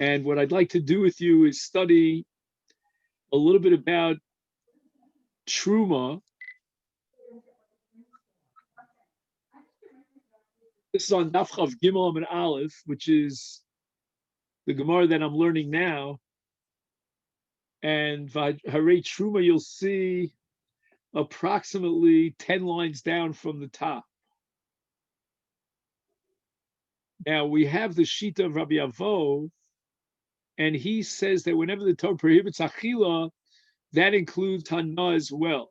And what I'd like to do with you is study a little bit about Truma. This is on Daf Chav Gimel and Aleph, which is the Gemara that I'm learning now. And Harei Truma, you'll see approximately 10 lines down from the top. Now we have the Shita of Rabbi Avo, and he says that whenever the Torah prohibits Achila, that includes Hana as well.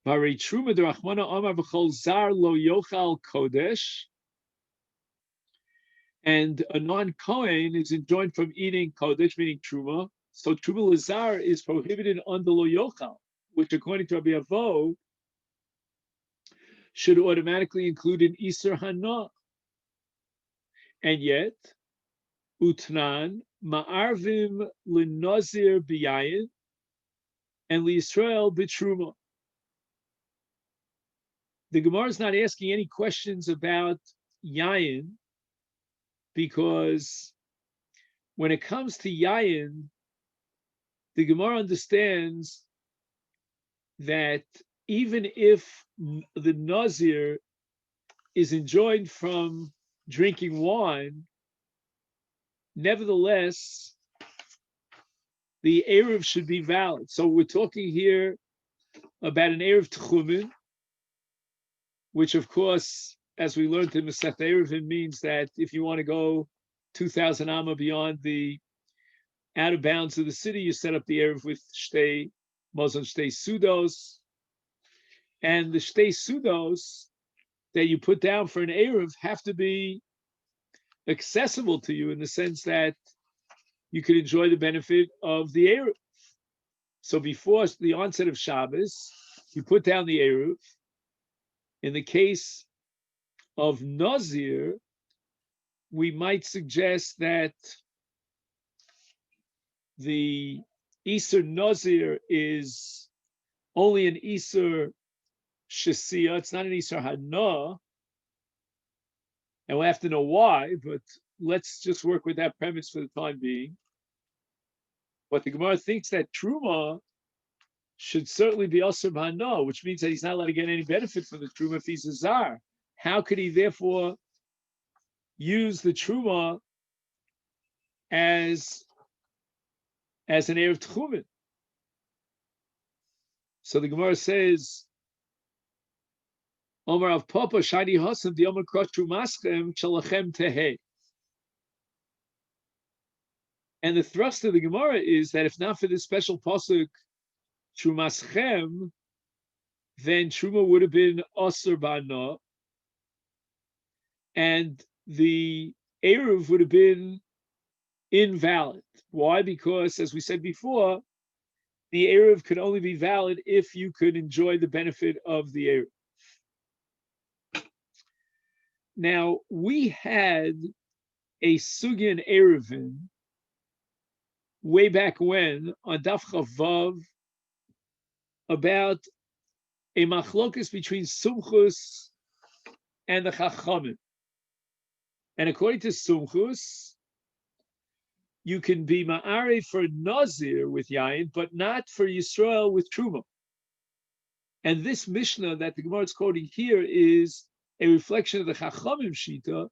Harei Truma derachmana amar v'chol zar lo yochal kodesh. And a non-Kohen is enjoined from eating kodesh, meaning truma. So truma lazar is prohibited under lo yochal, which according to Rabbi Avo should automatically include an Iser Hana. And yet, utnan ma'arvim lנזיר b'yayin and לישראל b'truma. The Gemara is not asking any questions about yayin, because when it comes to yayin, the Gemara understands that even if the Nazir is enjoined from drinking wine, nevertheless, the Erev should be valid. So we're talking here about an Erev Tchumen, which of course, as we learned in Masechet Eruvin, means that if you want to go 2,000 amma beyond the out of bounds of the city, you set up the Erev with shtei mazon, shtei sudos, and the shtei sudos that you put down for an Erev have to be accessible to you in the sense that you could enjoy the benefit of the Erev. So before the onset of Shabbos, you put down the Erev. In the case of Nazir, we might suggest that the Iser Nazir is only an Iser Shasiya, it's not an Iser Hana, and we'll have to know why, but let's just work with that premise for the time being. But the Gemara thinks that Truma should certainly be Asr Hana, which means that he's not allowed to get any benefit from the Truma if he's a Zar. How could he therefore use the Truma as an Erev Tchumen? So the Gemara says, Omar of Papa Shadi Hasam the Omar Krosh Trumaschem Shalachem Tehe. And the thrust of the Gemara is that if not for this special pasuk Trumaschem, then Truma would have been Asr Bana, and the Erev would have been invalid. Why? Because, as we said before, the Erev could only be valid if you could enjoy the benefit of the Erev. Now, we had a Sugyan Erevin way back when on Daf Chavav about a machlokus between Sumchus and the Chachamim. And according to Sumchus, you can be ma'ari for Nazir with Yain, but not for Yisrael with Truma. And this Mishnah that the Gemara is quoting here is a reflection of the Chachamim Shita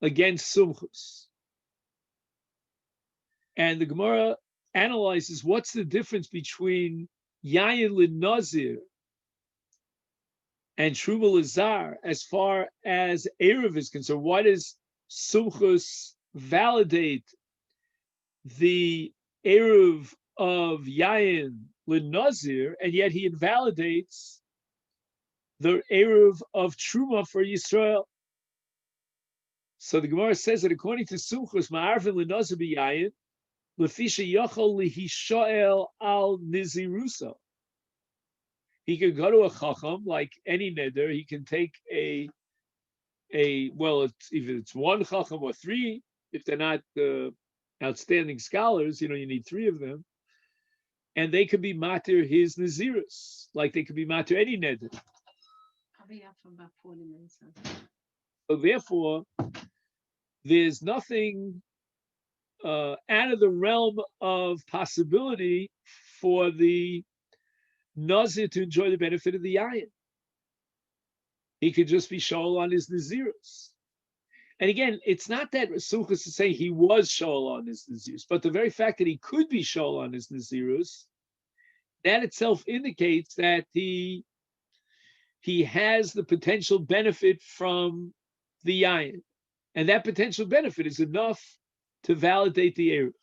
against Sumchus. And the Gemara analyzes what's the difference between Yain l'Nazir and Truma l'Zar as far as Erev is concerned. Why does Sumchus validate the Erev of Yain l'Nazir, and yet he invalidates the Erev of Truma for Yisrael? So the Gemara says that according to Sumchus, Ma'arvin l'Nazir b'Yayin, l'fisha yachol lihishael al nizirusa. He could go to a chacham like any neder. He can take well, it's one chacham or three. If they're not outstanding scholars, you need three of them, and they could be matir his nazirus, like they could be matir any neder. I'll be up for about 40 minutes. So therefore, there's nothing out of the realm of possibility for the Nazir to enjoy the benefit of the Yayin. He could just be Shoal on his Nazirus. And again, it's not that Sukkos is saying he was Shoal on his Nazirus, but the very fact that he could be Shoal on his Nazirus, that itself indicates that he has the potential benefit from the Yayin. And that potential benefit is enough to validate the Eruv.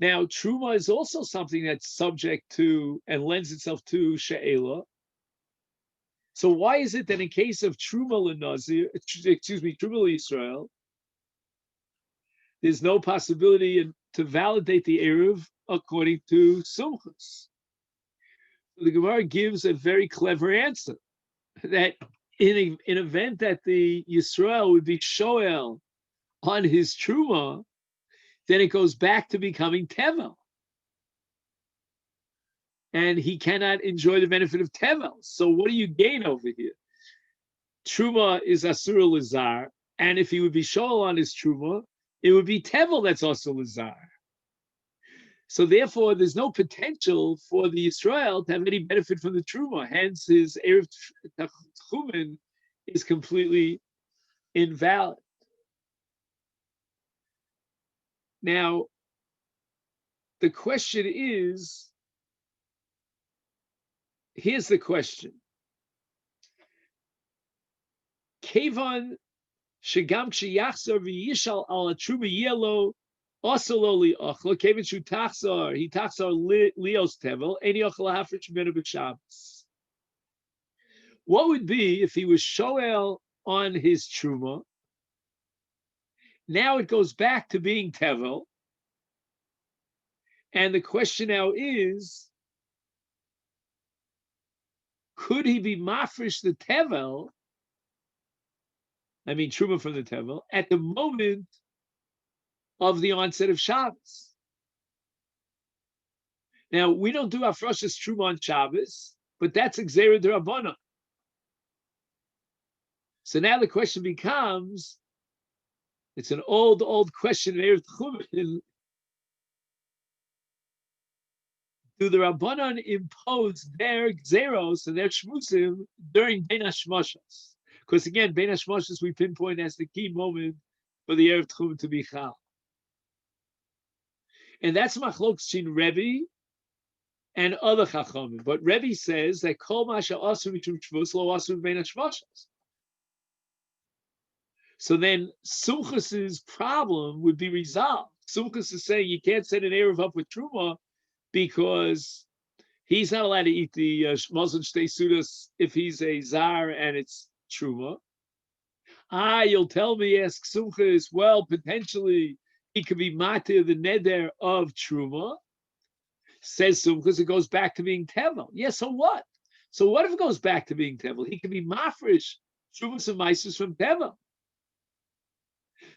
Now, Truma is also something that's subject to and lends itself to She'ela. So why is it that in case of Truma l'Nazir, Truma l'Yisrael, there's no possibility to validate the Eruv according to Sumchus? The Gemara gives a very clever answer that in an event that the Yisrael would be Shoel on his Truma, then it goes back to becoming Tevel. And he cannot enjoy the benefit of Tevel. So what do you gain over here? Truma is Asur Lazar, and if he would be Shoel on his Truma, it would be Tevel that's also Lazar. So therefore, there's no potential for the Yisrael to have any benefit from the Truma. Hence, his Erev Tchumen is completely invalid. Now, the question is, here's the question. Kevan shegam k'sheyachzor v'yishal al truma yelo also lo li'ochlo kevan shu tachzor he tachzor lios tevel eni ochel hafresh menu b'Shabbos. What would be if he was shoel on his truma? Now it goes back to being tevel, and the question now is, could he be mafresh the tevel? I mean, truma from the tevel at the moment of the onset of Shabbos. Now, we don't do Afroshas truma on Shabbos, but that's Gzeira d'Rabbanan. So now the question becomes, it's an old question in Erev Tchumen. Do the Rabbanan impose their Gzeros and their Shmusim during Bein HaShmoshos? Because again, Bein HaShmoshos we pinpoint as the key moment for the Erev Tchumen to be Chal. And that's Machlokes between Rebbe and other Chachamim. But Rebbe says that Kol Masha Asu Mishum Shvus Lo Asu Bein HaShmoshos. So then Sumchus's problem would be resolved. Sumchus is saying you can't set an Erev up with Truma because he's not allowed to eat the Mazon Shtei Sudas if he's a Zar and it's Truma. You'll tell me, ask Sumchus, well, potentially he could be Matir, the Neder of Truma. Says Sumchus, it goes back to being Tevel. Yeah, so what? So what if it goes back to being Tevel? He could be Mafresh, Trumas and Maisus from Tevel.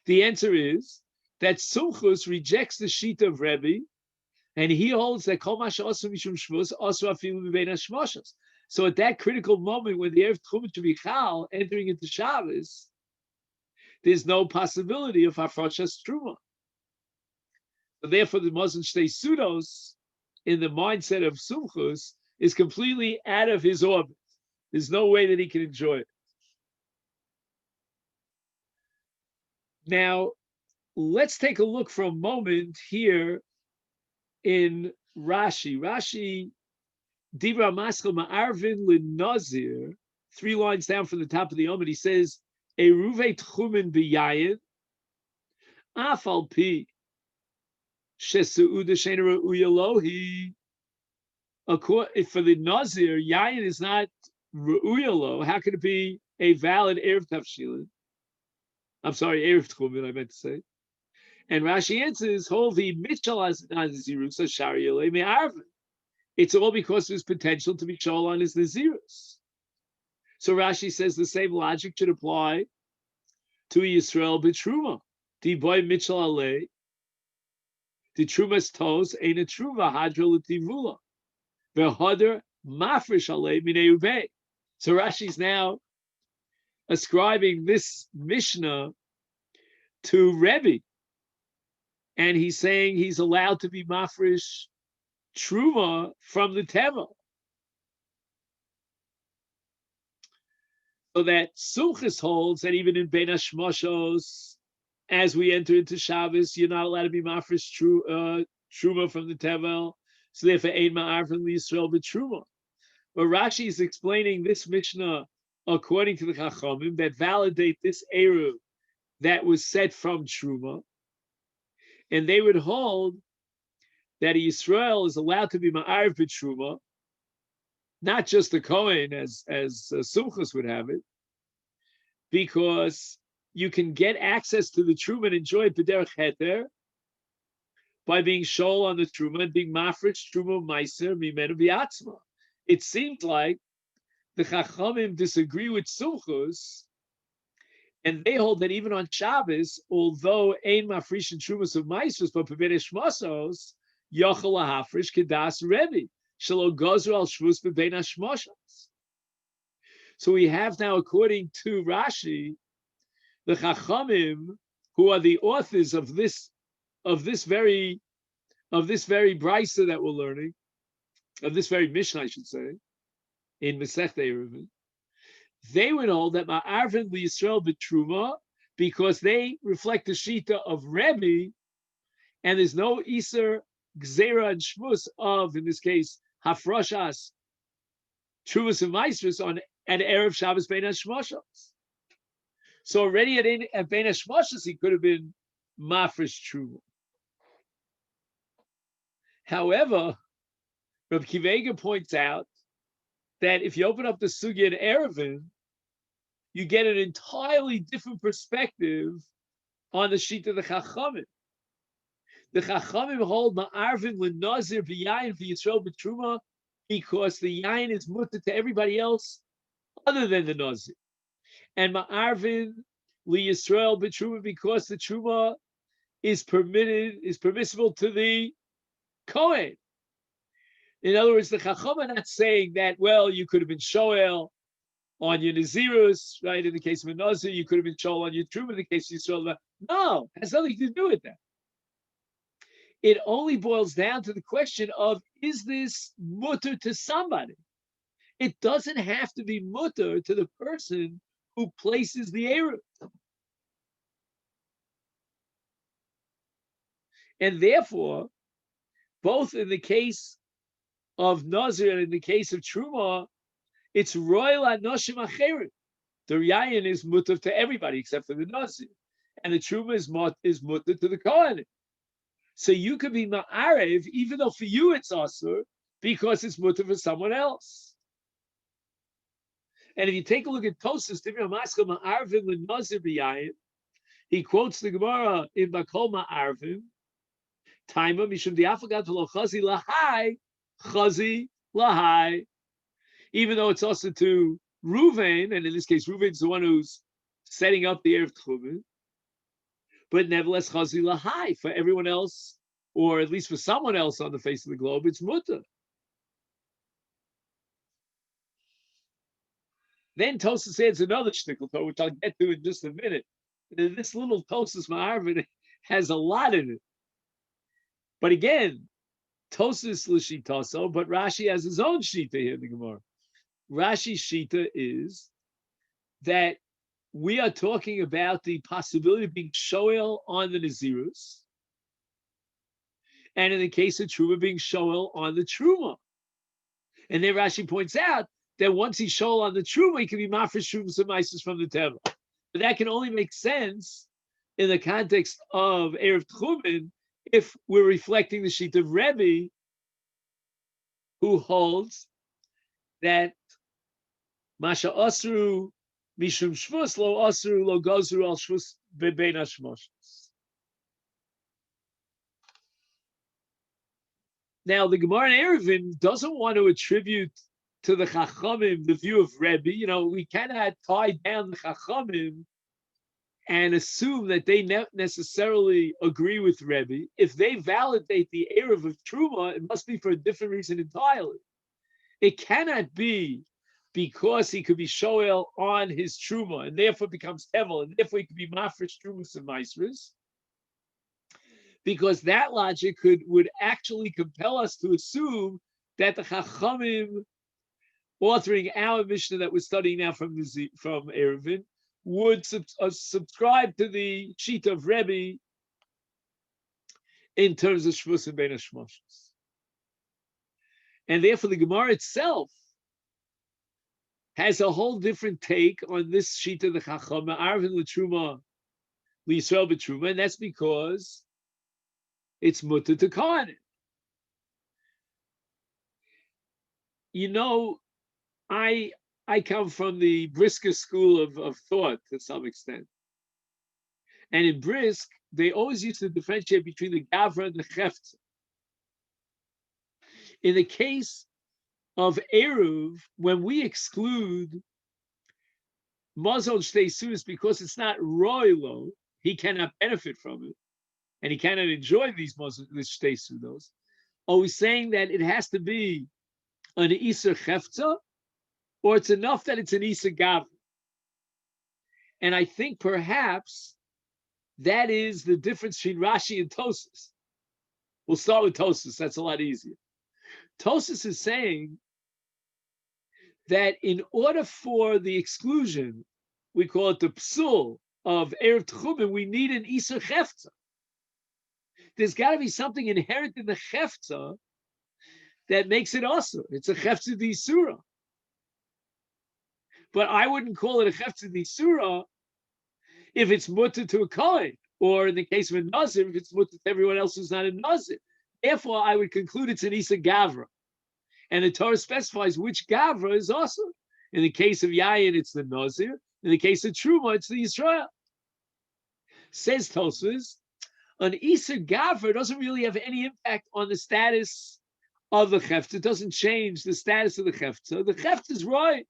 The answer is that Sumchus rejects the sheet of Rebbe, and he holds that Kol Masha Asu Mishum Shvus Asu Afilu B'Bein HaShmoshos. So at that critical moment when the Erev Tchumen to be Chal, entering into Shabbos, there's no possibility of Hafroshas Truma. So therefore, the Mazon Shtei Sudos, in the mindset of Sumchus, is completely out of his orbit. There's no way that he can enjoy it. Now, let's take a look for a moment here in Rashi. Rashi, Dibra Maschel Ma'arvin L'Nazir, 3 lines down from the top of the Omen, he says, Eruve Tchumen B'Yayin, Afal Pi, Shesu'uda Shener Uyalohi. For the Nazir, Yayin is not Re'uyalo. How could it be a valid Erev Tavshilin? I'm sorry, Erev Tchumen, I meant to say. And Rashi answers, Hovi Mitchell as Nazirus Shariale Me'arvin. It's all because of his potential to be Shol on his Nazirus. So Rashi says the same logic should apply to Yisrael B'Truma. Di boy Mitchell Ale, the Trumas Tos, Aina Truma Hadra L'Tivula. Ve'Hader Mafresh Ale Minei Ubei. So Rashi's now ascribing this Mishnah to Rebbe. and he's saying he's allowed to be mafresh truma from the tevel. So that Sumchus holds that even in Bein Hashmoshos, as we enter into Shabbos, you're not allowed to be mafresh truma from the tevel. So therefore, ein ma'arvin liYisrael b'truma. But Rashi is explaining this Mishnah according to the Chachamim that validate this eruv that was set from truma, and they would hold that Yisrael is allowed to be ma'arv b'truma, not just the Kohen as Sumchus would have it, because you can get access to the truma and enjoy it b'derech heter by being shol on the truma and being mafresh truma meiser mimenu b'atzma. It seems like the Chachamim disagree with Sumchus, and they hold that even on Shabbos, although ein mafresh and trumas of meisers, but b'beresh masos yochel lahafresh kedas Rebbe shelo gozu al shvus b'bein hashmoshos. So we have now, according to Rashi, the Chachamim, who are the authors of this very brisa that we're learning, of this very Mishnah, I should say, in Masechta Eruvin, they would hold that ma'arvin liYisrael b'truma because they reflect the shita of Rebbe, and there's no iser gzera and shvus of, in this case, hafroshas trumas and meisters on an erev Shabbos bein hashmoshos. So already at bein hashmoshos he could have been mafresh truma. However, Rabbi Kiva points out that if you open up the sugya in Eruvin, you get an entirely different perspective on the sheet of the Chachamim. The Chachamim hold ma'arvin lenzir b'yayin v'Yisrael b'truma because the yayin is mutter to everybody else other than the nazir, and ma'arvin liYisrael b'truma because the truma is permissible to the Kohen. In other words, the Chacham are not saying that, well, you could have been Shoel on your Nazirus, right? In the case of a Nazir, you could have been Shoel on your Truma in the case of Yisrael. No, it has nothing to do with that. It only boils down to the question of, is this mutter to somebody? It doesn't have to be mutter to the person who places the eruv. And therefore, both in the case of Nazir and in the case of Truma, it's royal anoshim acherim. The yayin is mutter to everybody except for the Nazir, and the Truma is mutter to the Kohen. So you could be ma'arev, even though for you it's asur, because it's mutter for someone else. And if you take a look at Tosas, he quotes the Gemara in Bakol Ma'arvim, Taima mishum diafagat v'lo chazi lahai, chazi lahai. Even though it's also to Ruvain, and in this case, Ruvain's the one who's setting up the Erev Tchumen, but nevertheless, chazi lahai, for everyone else, or at least for someone else on the face of the globe, it's mutter. Then Tosas adds another shtickle, which I'll get to in just a minute. This little Tosas Ma'arvin has a lot in it. But again, Tosas l'shitaso, but Rashi has his own shita here in the Gemara. Rashi's shita is that we are talking about the possibility of being shoel on the Nazirus, and in the case of Truma, being shoel on the Truma. And then Rashi points out that once he's shoel on the Truma, he can be mafresh Trumas and Meises from the Teva. But that can only make sense in the context of Erev Tchumen if we're reflecting the sheet of Rebbe, who holds that Masha Asru Mishum Shvus Lo Asru Lo Gozru Al Shvus Bebein Hashmoshos. Now, the Gemara in Eruvin doesn't want to attribute to the Chachamim the view of Rebbe. You know, we cannot tie down the Chachamim and assume that they necessarily agree with Rebbe. If they validate the Erev of Truma, it must be for a different reason entirely. It cannot be because he could be Shoel on his Truma, and therefore becomes Tevel, and therefore he could be Mafresh Trumas and Maisris. because that logic would actually compel us to assume that the Chachamim authoring our Mishnah that we're studying now from Eruvin would subscribe to the sheet of Rebbe in terms of Shvus and Bein HaShmoshes. And therefore the Gemara itself has a whole different take on this sheet of the Chacham, Arvin L'Truma, Liisrael B'Truma, and that's because it's mutter to Kohanim. You know, I come from the Brisker school of thought to some extent. And in Brisk, they always used to differentiate between the Gavra and the Chefza. In the case of Eruv, when we exclude Mazon Shtei Sudas because it's not royal, he cannot benefit from it, and he cannot enjoy these Shtei Sudos. Are we saying that it has to be an Iser Chefza, or it's enough that it's an Iser Gavra? And I think perhaps that is the difference between Rashi and Tosas. We'll start with Tosas, that's a lot easier. Tosas is saying that in order for the exclusion, we call it the psul of Erev Tchumim, we need an Iser Chefza. There's got to be something inherent in the Chefza that makes it also. It's a Chefza d'Isura. But I wouldn't call it a Chefza d'Isura if it's mutter to a Kohen, or in the case of a Nazir, if it's mutter to everyone else who's not a Nazir. Therefore, I would conclude it's an Isa Gavra. And the Torah specifies which Gavra is also. In the case of Yayin, it's the Nazir. In the case of Truma, it's the Yisrael. Says Tosfos, an Isa Gavra doesn't really have any impact on the status of the Chefta. It doesn't change the status of the Chefta. The Chefta is Roy.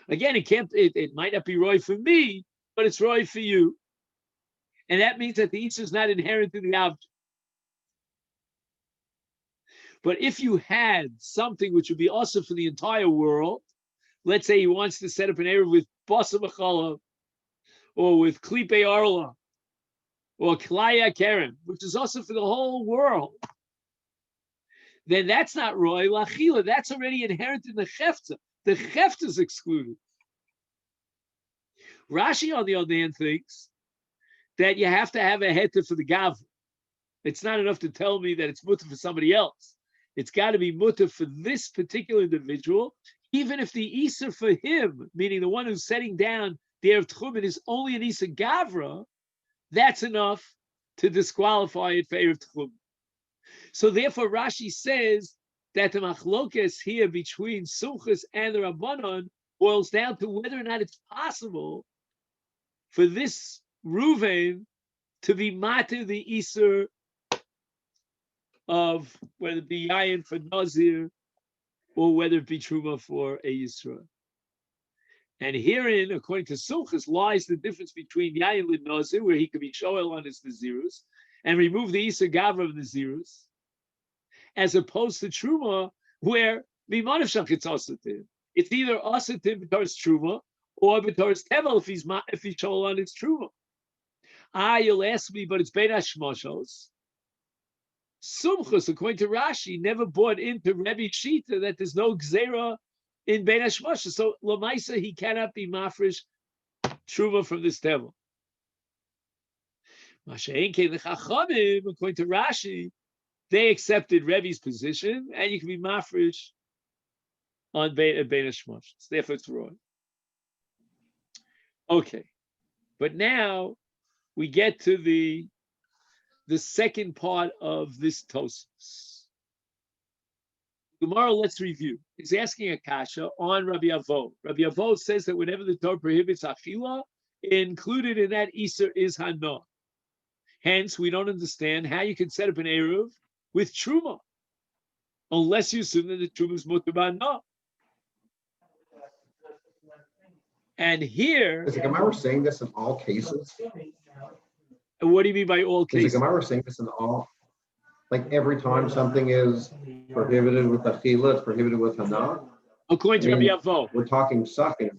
Again, it might not be Roy for me, but it's Roy for you. And that means that the Isa is not inherent in the object. But if you had something which would be also for the entire world, let's say he wants to set up an Erev with Basa B'Chala, or with Klipe Arla, or Klaya Keren, which is also for the whole world, then that's not Roy Lachila. That's already inherent in the Chefta. The Chefta is excluded. Rashi, on the other hand, thinks that you have to have a heta for the Gav. It's not enough to tell me that it's mutter for somebody else. It's got to be mutter for this particular individual, even if the Isa for him, meaning the one who's setting down the Erev Tchumen, is only an Isa Gavra, that's enough to disqualify it for Erev Tchumen. So therefore, Rashi says that the machlokes here between Suchas and the Rabbanon boils down to whether or not it's possible for this Ruvain to be matir the Iser of whether it be Yayin for Nazir or whether it be Truma for a Yisra. And herein, according to Suchas, lies the difference between Yayin and Nazir, where he could be Shoel on his Nazirus, and remove the Iser Gavra of Nazirus, as opposed to Truma, where Mimanav Shach it's Asatim. It's either Asatim b'Torah's Truma or b'Torah's Tevel if he's Shoel on his Truma. You'll ask me, but it's Bein HaShmoshos. Sumchus, according to Rashi, never bought into Rebbe Shita that there's no Gzera in Bein HaShmoshos. So Lamaisa, he cannot be mafresh Truma from this Tevel. Masha'en Kein the Chachamim, according to Rashi, they accepted Rebbe's position, and you can be mafresh on Bein HaShmoshos. Therefore, it's wrong. Okay, but now we get to the second part of this Tosfos. Tomorrow, let's review. He's asking a kasha on Rabbi Avo. Rabbi Avo says that whenever the Torah prohibits achila, included in that Iser is hana. Hence, we don't understand how you can set up an eruv with truma, unless you assume that the truma is mutar b'hana. And here, is the Gemara saying this in all cases? What do you mean by all cases? Is the Gemara saying this in all? Like every time something is prohibited with achila, it's prohibited with hana? According to Rabbi Avo. We're talking sucking.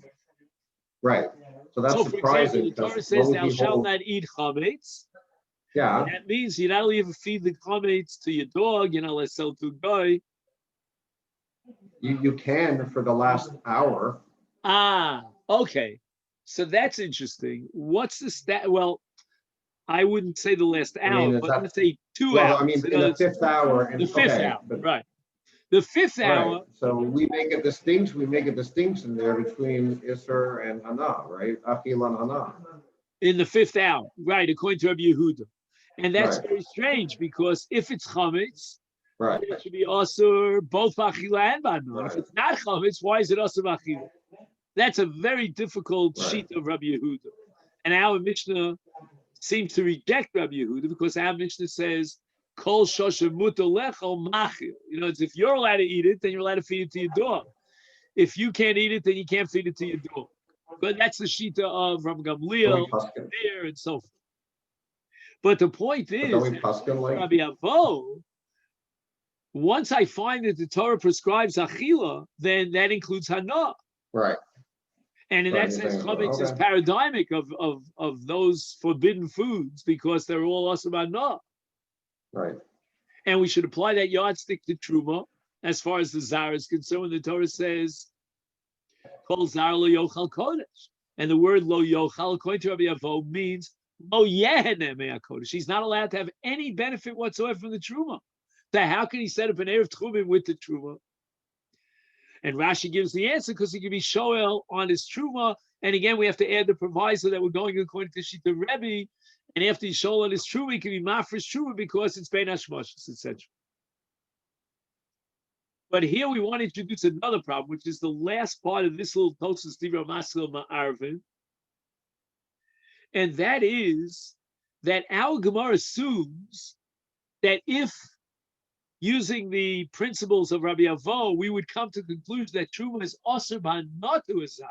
Right. So that's So, for surprising. example, the Torah says, thou shalt not eat chametz. Yeah, And that means you're not only ever feed the chametz to your dog, you're not allowed to sell to a guy. you can for the last hour. Ah, okay. So that's interesting. What's the stat? Well, I wouldn't say the last I hour, mean, is but that, let's say 2 well, hours. I mean, In in other the words, fifth hour, and the fifth okay, hour, but right? The fifth right. hour. So we make a distinction there between Isser and Hana, right? Achil and Hana. In the fifth hour, right, according to Rabbi Yehuda. And that's Right, very strange because if it's chametz, right, then it should be asur both b'achila and b'ana. If right, it's not chametz, why is it asur b'achila? That's a very difficult right. sheet of Rabbi Yehuda. And our Mishnah seems to reject Rabbi Yehuda because our Mishnah says, Kol shosha mutar lechol machil. You know, it's if you're allowed to eat it, then you're allowed to feed it to your dog. If you can't eat it, then you can't feed it to your dog. But that's the shita of Rabbi Don't Gamliel, we paskin? there, and so forth. But the point But is, don't we paskin like? Rabbi Avo, once I find that the Torah prescribes achila, then that includes hana. Right, And in right. that You're sense, saying, chametz is okay, paradigmic of those forbidden foods because they're all asur hana. right, And we should apply that yardstick to truma as far as the zar is concerned. When the Torah says, "Kol zar lo yochal kodesh," and the word lo yochal, according to Rabbi Avo, means lo yeheneh mea kodesh. He's not allowed to have any benefit whatsoever from the truma. So how can he set up an erev tchumim with the truma? And Rashi gives the answer because he can be shoel on his truma. And again, we have to add the proviso that we're going according to Shita Rebbe. And after he's shoel on his truma, he can be mafresh truma because it's bein hashmashos, etc. But here we want to introduce another problem, which is the last part of this little Tosfos Divrei Maskil Ma'arvin, and that is that our Gemara assumes that if using the principles of Rabbi Avo, we would come to the conclusion that Truma is asur b'hana to a zar,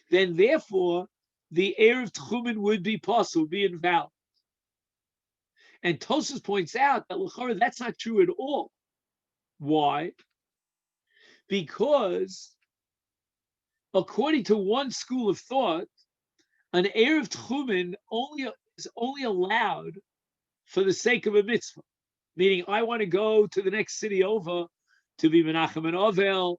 then therefore the erev tchumen would be possible, would be invalid. And Tosfos points out that l'chora that's not true at all. Why? Because according to one school of thought, an erev tchumen is only allowed for the sake of a mitzvah. Meaning, I want to go to the next city over to be Menachem and Ovel,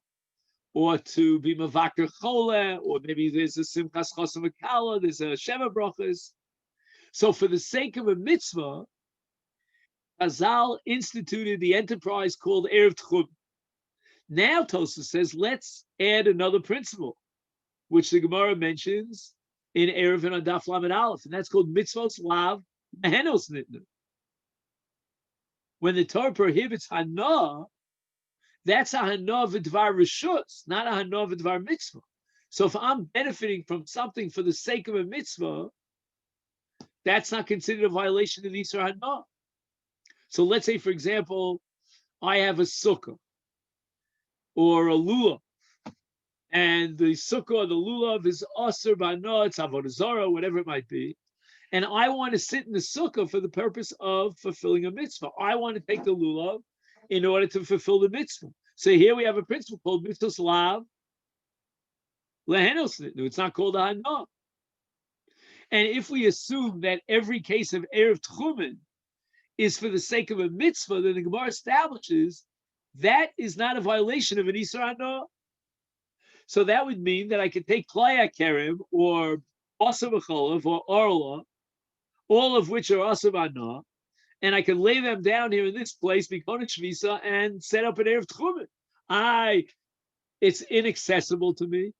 or to be Mavakir Chole, or maybe there's a Simchas Chosam Akala, there's a Sheva Brachas. So for the sake of a mitzvah, Chazal instituted the enterprise called Erev Tchum. Now Tosfos says, let's add another principle, which the Gemara mentions in Erev and Adaf Lamed Aleph, and that's called Mitzvos Lav Mehenos Nitnu. When the Torah prohibits hana, that's a hana v'dvar rishus, not a hana v'dvar mitzvah. So if I'm benefiting from something for the sake of a mitzvah, that's not considered a violation of Isur hana. So let's say, for example, I have a sukkah or a lulav, and the sukkah or the lulav is asur b'hana, it's avodah zarah, whatever it might be. And I want to sit in the sukkah for the purpose of fulfilling a mitzvah. I want to take the lulav in order to fulfill the mitzvah. So here we have a principle called mitzvos lav lehenos nitnu. It's not called a hana. And if we assume that every case of erev tchumen is for the sake of a mitzvah, then the Gemara establishes that is not a violation of an Isur hana. So that would mean that I could take klaya kerim or basar v'cholav or orla, all of which are asur b'hana, and I can lay them down here in this place, Bikon Shvisa, and set up an erev tchumen. It's inaccessible to me.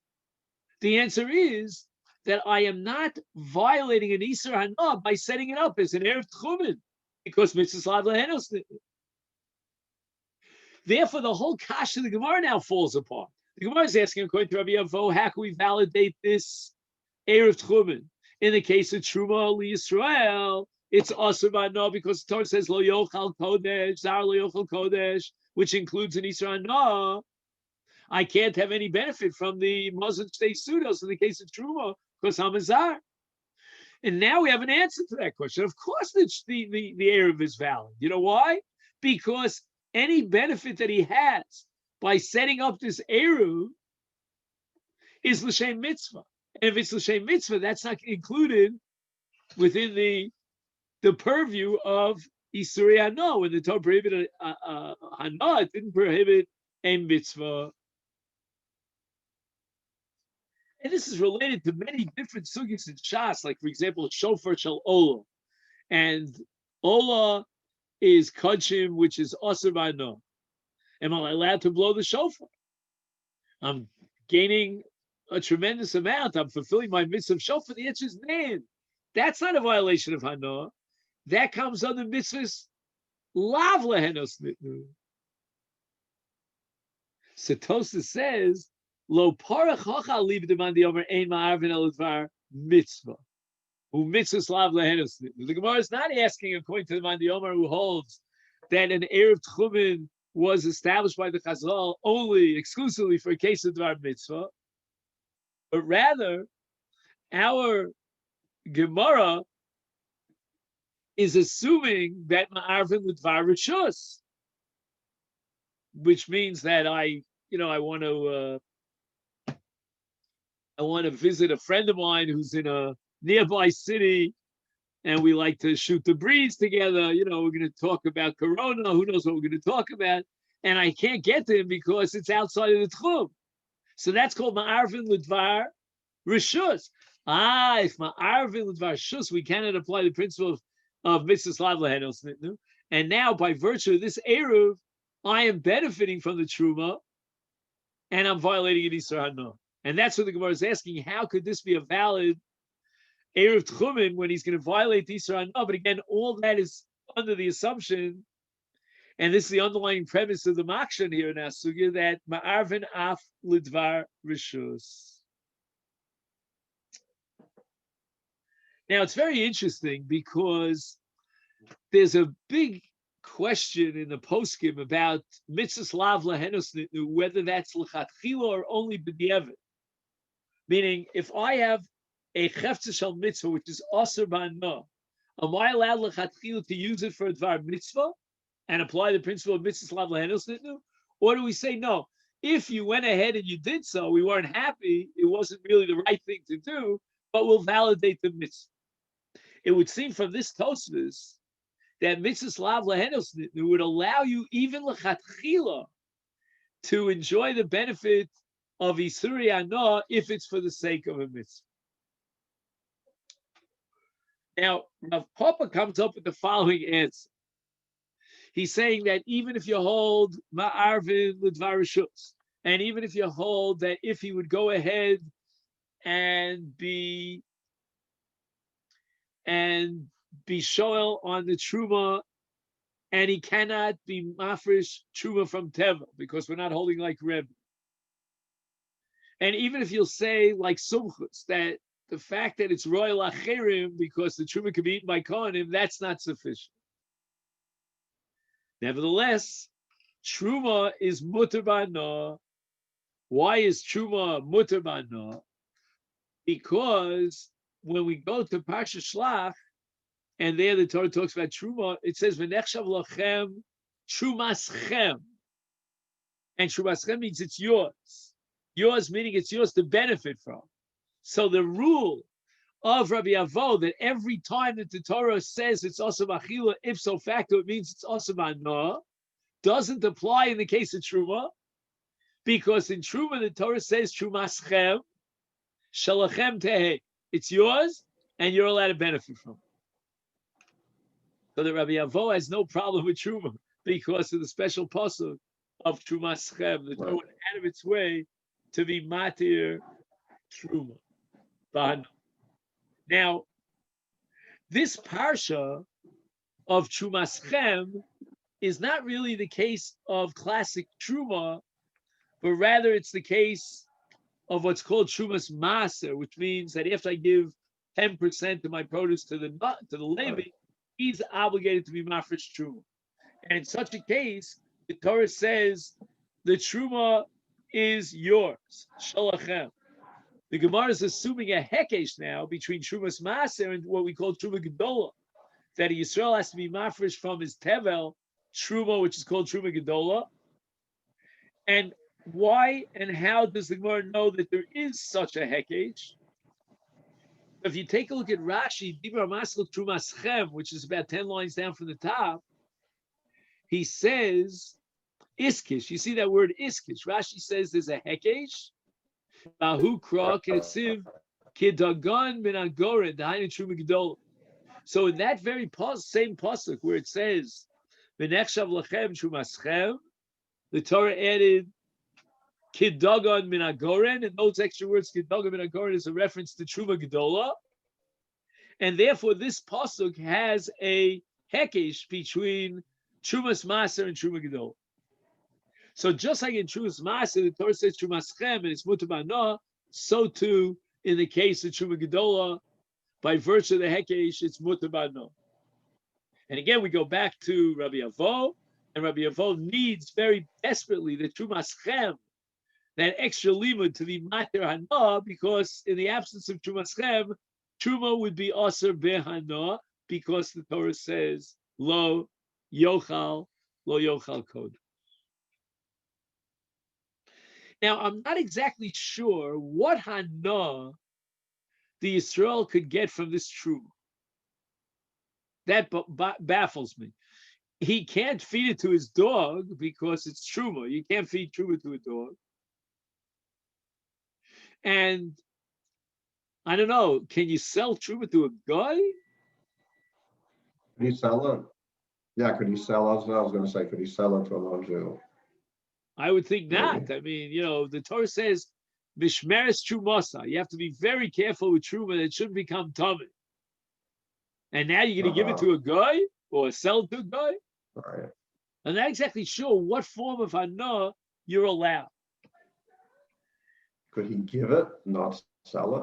The answer is that I am not violating an Isur hana by setting it up as an erev tchumen, because mitzvahs lav lehenos. Therefore, the whole kasha of the Gemara now falls apart. The Gemara is asking, according to Rabbi Avo, how can we validate this erev tchumen? In the case of Truma Israel, it's asur b'hana because the Torah says lo yochal kodesh, zar lo yochal kodesh, which includes an Isur hana. I can't have any benefit from the Muslim state pseudos in the case of Truma because I'm a zar. And now we have an answer to that question. Of course, the erev is valid. You know why? Because any benefit that he has by setting up this erev is l'shem mitzvah. And if it's l'shem mitzvah, that's not included within the the purview of Isuri Hana. When the Torah prohibited Hana, it didn't prohibit a mitzvah. And this is related to many different sugyas in Shas, like for example, shofar shel olah. And olah is kachim, which is asur b'hana. Am I allowed to blow the shofar? I'm gaining a tremendous amount. I'm fulfilling my mitzvah of shofar. The answer is man. That's not a violation of hana. That comes under mitzvahs lav lehenos nitnu. Setosa says, Lo parach hocha liv demandi omer ein ma'arvin el dvar mitzvah. Who mitzvahs lav lehenos nitnu. The Gemara is not asking, according to the Mandi Omer, who holds that an Erev Tchumen was established by the Chazal only, exclusively for a case of dvar mitzvah, but rather, our Gemara is assuming that ma'arvin l'dvar rishus, which means that I want to visit a friend of mine who's in a nearby city, and we like to shoot the breeze together. We're going to talk about Corona. Who knows what we're going to talk about? And I can't get to him because it's outside of the tchum. So that's called ma'arvin l'dvar rishus. If ma'arvin l'dvar rishus, we cannot apply the principle of mitzvahs lav lehenos nitnu. And now, by virtue of this eruv, I am benefiting from the truma, and I'm violating an Isur Hana. And that's what the Gemara is asking. How could this be a valid eruv tchumen when he's going to violate the Isur Hana? But again, all that is under the assumption, and this is the underlying premise of the Makshan here in our sugya, that ma'arvin af l'dvar rishus. Now, it's very interesting because there's a big question in the poskim about mitzvahs lav lehenos nitnu, whether that's l'chatchila or only b'diavad. Meaning, if I have a cheftzah shel mitzvah, which is asur b'hana, am I allowed l'chatchila to use it for a dvar mitzvah and apply the principle of mitzvahs lav lehenos nitnu? Or do we say, no, if you went ahead and you did so, we weren't happy, it wasn't really the right thing to do, but we'll validate the mitzvah. It would seem from this Tosfos that mitzvahs lav lehenos nitnu would allow you even l'chatchila to enjoy the benefit of Isuri Hana if it's for the sake of a mitzvah. Now, Rav Papa comes up with the following answer. He's saying that even if you hold ma'arvin l'dvar rishus, and even if you hold that if he would go ahead and be shoel on the truma, and he cannot be mafresh truma from teva because we're not holding like Rebbe. And even if you'll say like sumchus, that the fact that it's royal acherim because the truma can be eaten by kohanim, that's not sufficient. Nevertheless, truma is mutar b'hana. Why is truma mutar b'hana? Because when we go to Parsha Shlach, and there the Torah talks about truma, it says v'nechshav lachem trumaschem, and trumaschem means it's yours. Yours meaning it's yours to benefit from. So the rule of Rabbi Avo that every time that the Torah says it's asur b'achila, ipso facto it means it's asur b'hana, doesn't apply in the case of truma, because in truma the Torah says trumaschem shalachem tehei. It's yours, and you're allowed to benefit from it. So the Rabbi Avo has no problem with truma because of the special pasuk of trumaschem. The Torah went out of its way to be matir truma. Now, this parsha of trumaschem is not really the case of classic truma, but rather it's the case of what's called trumas maser, which means that after I give 10% of my produce to the Levi, he's obligated to be mafresh truma. And in such a case, the Torah says the truma is yours, shalachem. The Gemara is assuming a hekesh now between trumas maser and what we call truma gedola, that Yisrael has to be mafresh from his tevel truma, which is called truma gedola. And why and how does the Gemara know that there is such a hekesh? If you take a look at Rashi, Dibra Maskal Trumaschem, which is about 10 lines down from the top, he says, Iskish. You see that word Iskish. Rashi says there's a Hekesh, Bahu Kra Ketziv, Kidagon Min Agoren, Dahainu Truma Gedol. So in that very same pasuk where it says, V'nechshav lachem Trumaschem, the Torah added Kidagon Min Agoren, and those extra words, Kidagon Min Agoren, is a reference to Truma Gedola. And therefore, this pasuk has a hekesh between Trumas Maser and Truma Gedol. So just like in Trumas Maser, the Torah says Trumaschem and it's mutar b'hana, so too in the case of Truma Gedola, by virtue of the hekesh, it's mutar b'hana. And again, we go back to Rabbi Avo, and Rabbi Avo needs very desperately the Trumaschem, that extra limud, to be matir hana, because in the absence of Trumaschem, Truma would be aser behana, because the Torah says lo yochal kod. Now, I'm not exactly sure what hana the Yisrael could get from this Truma. That baffles me. He can't feed it to his dog because it's Truma. You can't feed Truma to a dog. And I don't know, can you sell Truma to a guy? Could he sell it? Yeah, could he sell it? I was going to say, could he sell it to a non-Jew? I would think not. I mean, the Torah says, Mishmeres Trumasa. You have to be very careful with Truma that it shouldn't become tummy. And now you're going to give it to a guy or sell it to a guy? Right. I'm not exactly sure what form of hana you're allowed. Could he give it, not sell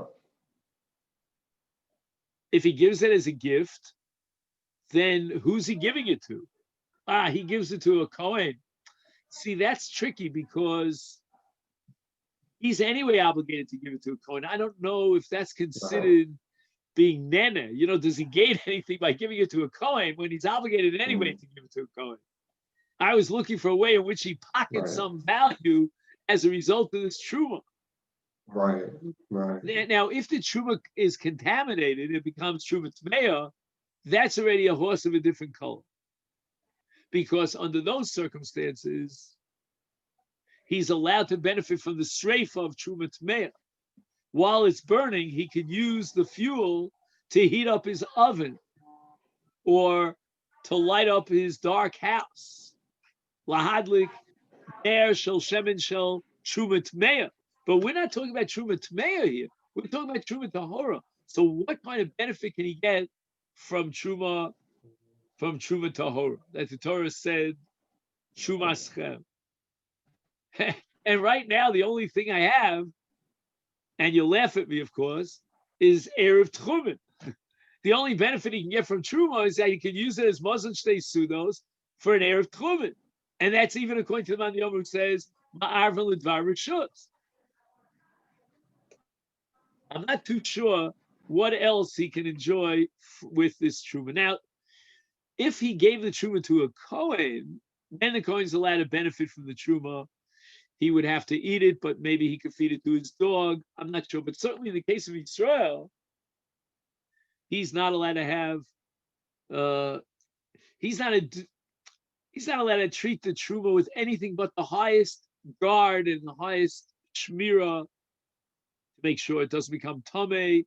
it? If he gives it as a gift, then who's he giving it to? He gives it to a Kohen. See, that's tricky because he's anyway obligated to give it to a Kohen. I don't know if that's considered being nene. Does he gain anything by giving it to a Kohen when he's obligated anyway to give it to a Kohen? I was looking for a way in which he pockets some value as a result of this truma. Right. Now, if the truma is contaminated, it becomes truma tmeya. That's already a horse of a different color. Because under those circumstances, he's allowed to benefit from the streifa of truma tmeya. While it's burning, he could use the fuel to heat up his oven or to light up his dark house. Lahadlik ner shel shemen shel truma tmeya. But we're not talking about truma tmeya here. We're talking about truma tahora. So what kind of benefit can he get from truma tahora? That the Torah said truma schem. And right now, the only thing I have, and you'll laugh at me, of course, is Erev Tchumen. The only benefit he can get from truma is that he can use it as Mazon Shtei Sudos for an Erev Tchumen. And that's even according to the Man Yomer who says, Ma'arvan L'dvar Rishus. I'm not too sure what else he can enjoy with this truma. Now, if he gave the truma to a Kohen, then the Kohen's allowed to benefit from the truma. He would have to eat it, but maybe he could feed it to his dog. I'm not sure. But certainly in the case of Israel, he's not allowed to have, he's not allowed to treat the truma with anything but the highest guard and the highest shmira to make sure it doesn't become tameh.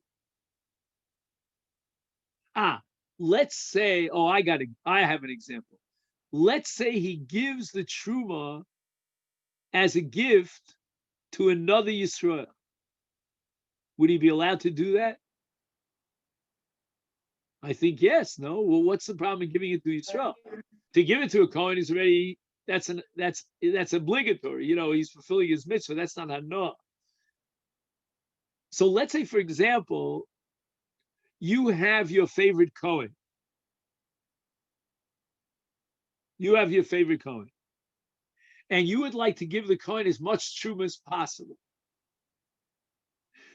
Let's say, I have an example. Let's say he gives the truma as a gift to another Yisrael. Would he be allowed to do that? I think yes. No. Well, what's the problem in giving it to Yisrael? To give it to a Kohen is already that's obligatory. He's fulfilling his mitzvah. That's not hana. So let's say, for example, you have your favorite Kohen. And you would like to give the Kohen as much truma as possible.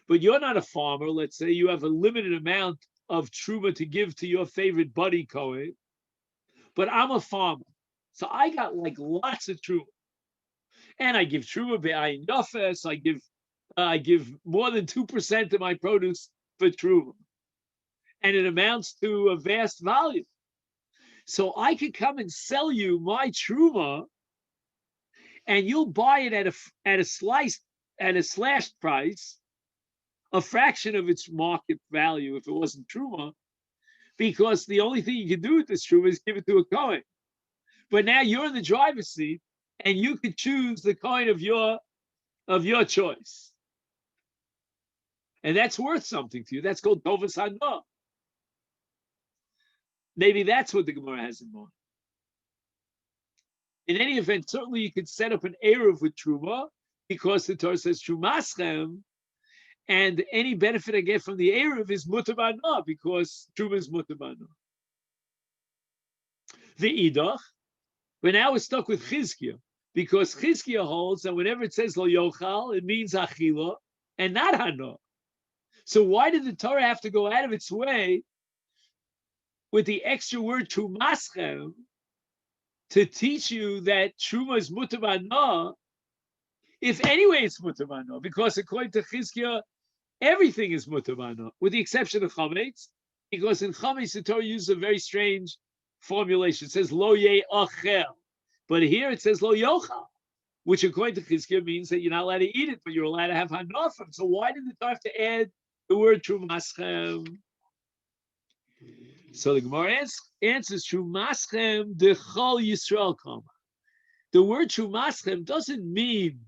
But you're not a farmer. Let's say you have a limited amount of truma to give to your favorite buddy Kohen. But I'm a farmer. So I got lots of truma. And I give truma be'ayin yafes. I give more than 2% of my produce for truma. and it amounts to a vast volume. So I could come and sell you my truma, and you'll buy it at a slashed price, a fraction of its market value if it wasn't truma, because the only thing you can do with this truma is give it to a Kohen. But now you're in the driver's seat, and you could choose the Kohen of your choice. And that's worth something to you. That's called Tovas Hana. Maybe that's what the Gemara has in mind. In any event, certainly you could set up an Eruv with Truma, because the Torah says Trumaschem, and any benefit I get from the Eruv is Mutar B'Hana, because Truma is Mutar B'Hana. The Idach, but now we're stuck with Chizkiah, because Chizkiah holds that whenever it says Lo Yochal, it means Achila and not Hana. So why did the Torah have to go out of its way with the extra word Trumaschem to teach you that Truma is Mutar B'Hana, if anyway it's Mutar B'Hana? Because according to Chizkiah, everything is Mutar B'Hana, with the exception of Chametz, because in Chametz the Torah uses a very strange formulation. It says Lo Ye'achel, but here it says Lo Yochal, which according to Chizkiah means that you're not allowed to eat it, but you're allowed to have Hana from it. So why did the Torah have to add the word Trumaschem? So the Gemara answers Trumaschem dechol Yisrael kama. The word Trumaschem doesn't mean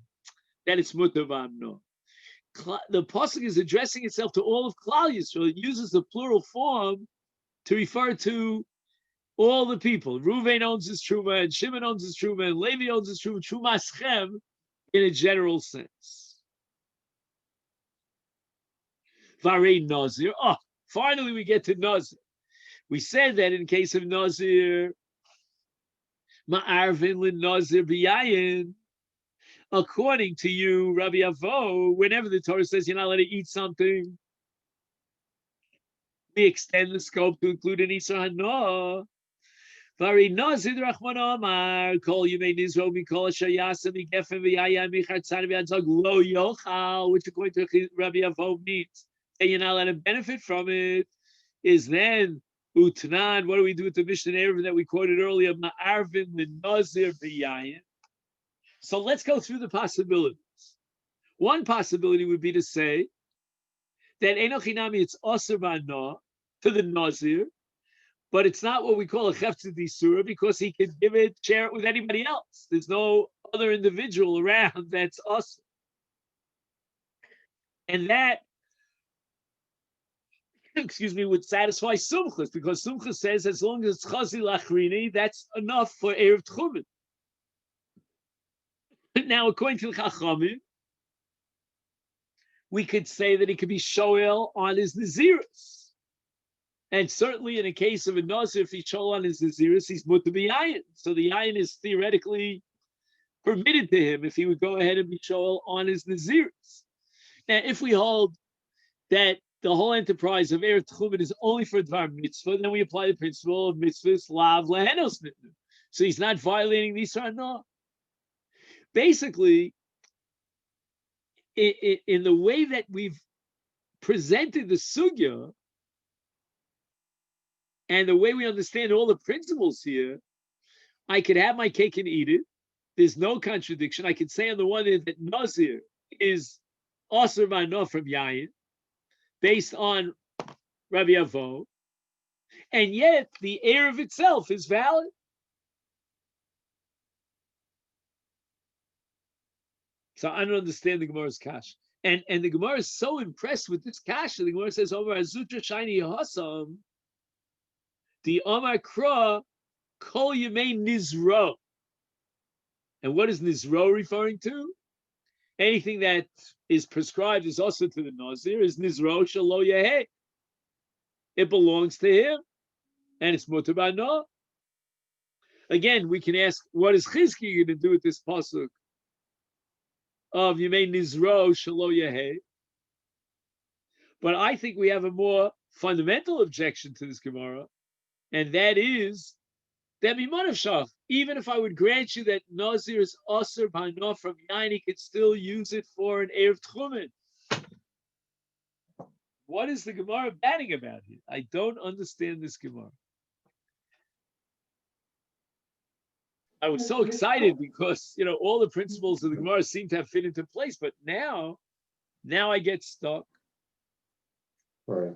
that it's Mutar B'Hana. The pasuk is addressing itself to all of Klal Yisrael. It uses the plural form to refer to all the people. Reuven owns his truma, and Shimon owns his truma, and Levi owns his truma. Trumaschem in a general sense. Varei Nazir. Oh, finally we get to Nazir. We said that in case of Nazir, Ma'arvin l'Nazir b'yayin. According to you, Rabbi Avo, whenever the Torah says you're not allowed to eat something, we extend the scope to include an Isra Hana. Vari Nazir Rachman Amar, Kol Yimei Nizro Mikol Shayasa Mikefen V'Yaya Michartzan V'Yadzog Lo Yochal, which according to Rabbi Avo means that you're not allowed to benefit from it, is then Utnan. What do we do with the Mishnah Erev that we quoted earlier? Ma'arvin l'Nazir b'yayin. So let's go through the possibilities. One possibility would be to say that Enochinami, it's Aser B'Hana to the Nazir, but it's not what we call a Chefetz D'Isura, because he can share it with anybody else. There's no other individual around that's Aser. And that, would satisfy Sumchus, because Sumchus says as long as it's Chazi Lachrini, that's enough for Erev Tchumen. Now, according to the Chachamim, we could say that he could be shoel on his Naziris. And certainly in a case of a Nazir, if he's shoel on his Naziris, he's mutar b'yayin. So the yayin is theoretically permitted to him if he would go ahead and be shoel on his Naziris. Now, if we hold that the whole enterprise of Erev Tchumen is only for Dvar Mitzvah, then we apply the principle of mitzvahs lav lehenos nitnu. So he's not violating the Yisra Hana. Basically, in the way that we've presented the sugya and the way we understand all the principles here, I could have my cake and eat it. There's no contradiction. I could say on the one hand that Nazir is Aser B'Hana from Yayin, based on Rabbi Avo, and yet the Erev itself is valid. So I don't understand the Gemara's kash. And the Gemara is so impressed with this kash. The Gemara says, over Azutra Shiny Hasam, the Omar Kra, Kol Yemei Nizro. And what is Nizro referring to? Anything that is prescribed is also to the Nazir, is Nizro Shalo Yehei. It belongs to him, and it's Mutar B'Hana. Again, we can ask, what is Chizkiah going to do with this pasuk of Yemei Nizro Shalo Yehei? But I think we have a more fundamental objection to this Gemara, and that is that Mimanav Shach, even if I would grant you that Nazir is Aser B'Hana from Yain, he could still use it for an Erev Tchumen. What is the Gemara banning about here? I don't understand this Gemara. I was so excited because, all the principles of the Gemara seem to have fit into place, but now I get stuck. Right.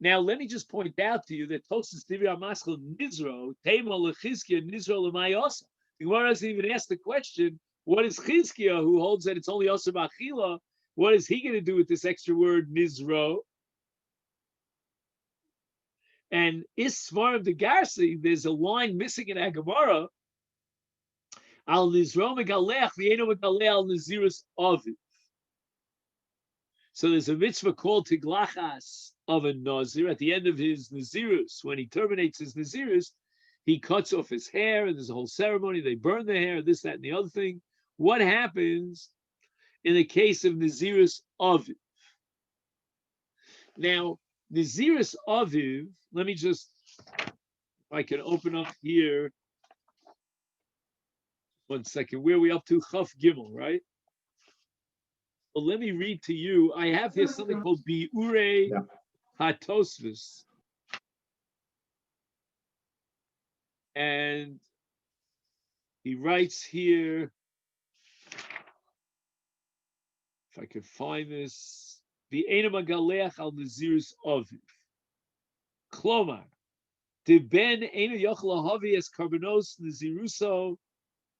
Now, let me just point out to you that Tosas Divya Maschel Nizro, Tema Lechizkia, Nizro L'mayasa. The Gemara doesn't even ask the question, what is Chizkia, who holds that it's only Osir B'Achila? What is he going to do with this extra word, Nizro? And Ismar of the Garsi, there's a line missing in Gemara. Al Nizro Megalech, V'eno Megaleh Al Nazirus Aviv. So there's a mitzvah called Tiglachas of a Nazir. At the end of his Nazirus, when he terminates his Nazirus, he cuts off his hair, and there's a whole ceremony. They burn the hair, this, that, and the other thing. What happens in the case of Nazirus Aviv? Now, Nazirus Aviv, let me just, if I can open up here. 1 second. Where are we up to? Chaf Gimel, right? Well, let me read to you. I have here something called Biure HaTosfos. And he writes here, if I could find this, V'ena Magaleach al Nazirus Aviv. Klomar, de ben ena yochel lahavi es karbanos naziruso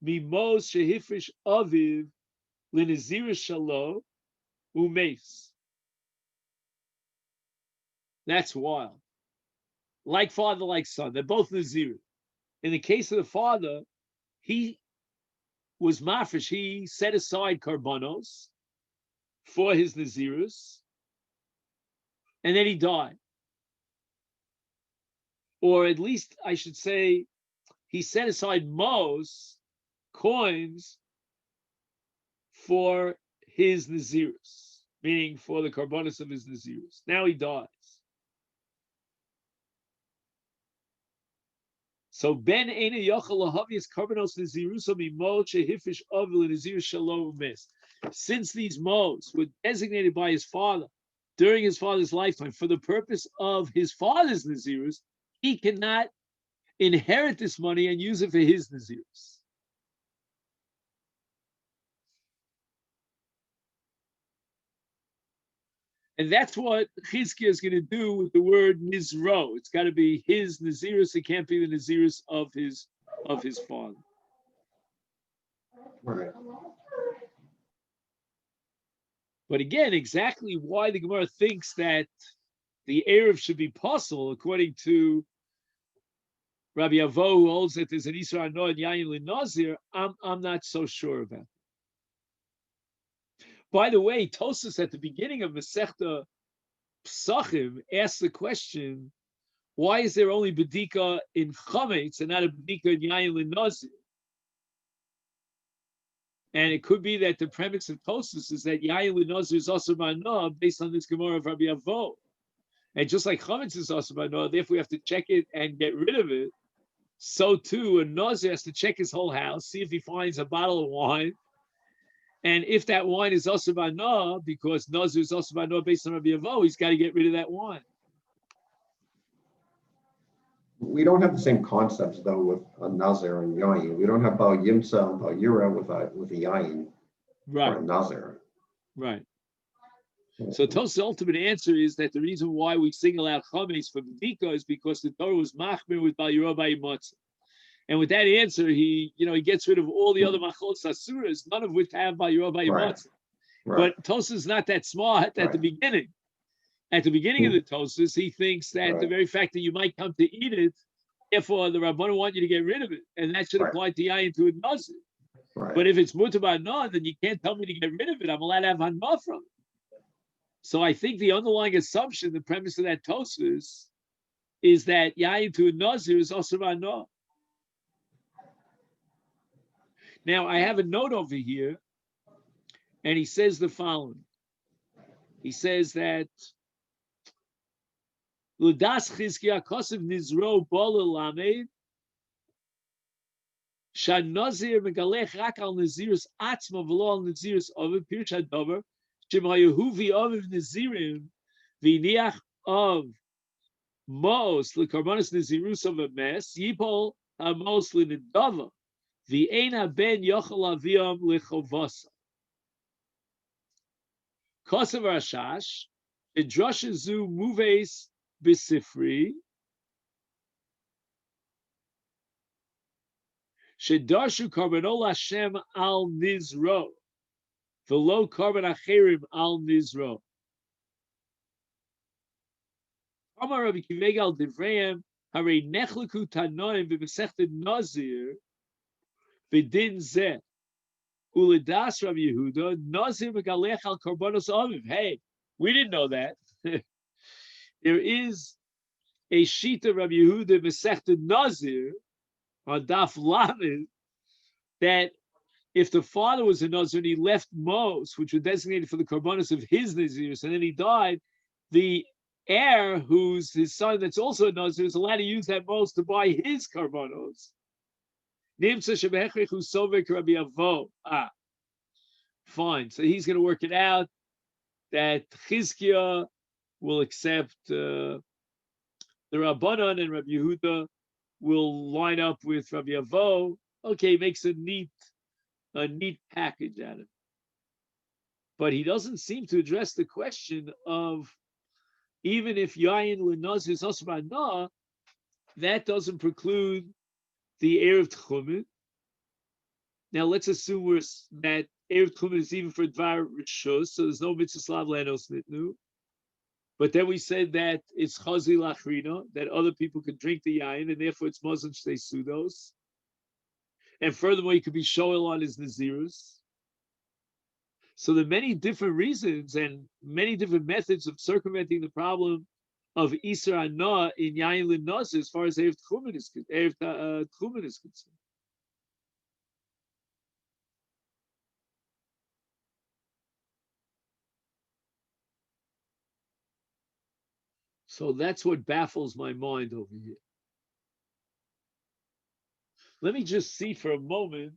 mimos shehifrish aviv lenazirus shalo umeis. That's wild. Like father, like son. They're both Nazir. In the case of the father, he was mafresh. He set aside karbanos for his Nazirus, and then he died. Or at least I should say, he set aside mos, coins, for his Nazirus, meaning for the karbanos of his Nazirus. Now he dies. So ben ena yochel lahavius karbanos Naziruso mimot shehifish avil Nazir shalom mes. Since these mos were designated by his father during his father's lifetime for the purpose of his father's Nazirus, he cannot inherit this money and use it for his Nazirus. And that's what Chizkiah is going to do with the word Nizro. It's got to be his Nazirus. It can't be the Nazirus of his father. Right. But again, exactly why the Gemara thinks that the Erev should be possible, according to Rabbi Avo, who holds that there's an Isra Ano and Yayin L'Nazir, I'm not so sure about. By the way, Tosas at the beginning of Masechta Pesachim asked the question, why is there only Bedika in Chametz and not a Bedika in Yayin L'Nazir? And it could be that the premise of Tosas is that Yayin L'Nazir is also Ma'ana based on this Gemara of Rabbi Avo. And just like Chametz is also Ma'ana, therefore we have to check it and get rid of it. So too, a Nazir has to check his whole house, see if he finds a bottle of wine. And if that wine is also Ma'ana, because Nazir is also Ma'ana based on Rabbi Avo, he's got to get rid of that wine. We don't have the same concepts though with a Nazir and Yayin. We don't have Bal Yimsa and Bal Yira with a Yayin or a Nazir. Right. So Tos's ultimate answer is that the reason why we single out Chametz for Bedika is because the Torah was machmir with Bal Yira Bal Yimatzah. And with that answer, he gets rid of all the other machlot asuras, none of which have Bal Yira Bal Yimatzah. Right. But Tosas is not that smart at the beginning. At the beginning of the Tosas, he thinks that the very fact that you might come to eat it, therefore the Rabbanan want you to get rid of it, and that should apply to Yayin to a Nazir. Right. But if it's mutar ba'anah, then you can't tell me to get rid of it. I'm allowed to have hanah from it. So I think the underlying assumption, the premise of that Tosas, is that Yayin to a Nazir is also hanah. Now I have a note over here, and he says the following. He says that L'das Chizkiah Kosev Nizro Bol Lamed Shan Nazir Megalech Rak Al Nazirus Atzma V'lo Al Nazirus Ovid Pirush Hadover Shemayahuvi of Nazirim, Viniach of Mos, Likarbonis Nazirus of a mess, Yipol Amos Linidava, Viena Ben Yochel Aviam Lichovasa. Kosav Rashash, Idrashazu Muves Bisifri, Shedarshu Karbanol Hashem al Nizro, Velo Karban Acherim al Nizro. Amar Rabbi Kivegal Divreim, Hare Nechliku Tanoim B'Mesechted Nazir, B'Din Zeh, Ulidas Rabbi Yehuda, Nazir Megalech al Karbanos Aviv. Hey, we didn't know that. There is a sheet of Rabbi Yehuda Mesechted Nazir on Daf Lamed that if the father was a Nazir and he left Mos, which were designated for the Karbanos of his Nazirs, and then he died, the heir, who's his son that's also a Nazir, is allowed to use that Mos to buy his Karbanos. Fine. So he's going to work it out that Chizkiah will accept the Rabbanan, and Rabbi Yehuda will line up with Rabbi Avo. Okay, makes a neat package out of it. But he doesn't seem to address the question of, even if Yayin L'Nazir is also Ba'na, that doesn't preclude the heir of Tchumen. Now let's assume that heir of Tchumen is even for Dvar Rishus, so there's no mitzvah slav lanos nitnu. But then we said that it's chazi lachrina, that other people could drink the yain, and therefore it's mazon shtei sudos. And furthermore, he could be shoel on his nazirus. So there are many different reasons and many different methods of circumventing the problem of Isra Anah in Yain L'Nazir as far as Erev Tchumen is concerned. So that's what baffles my mind over here. Let me just see for a moment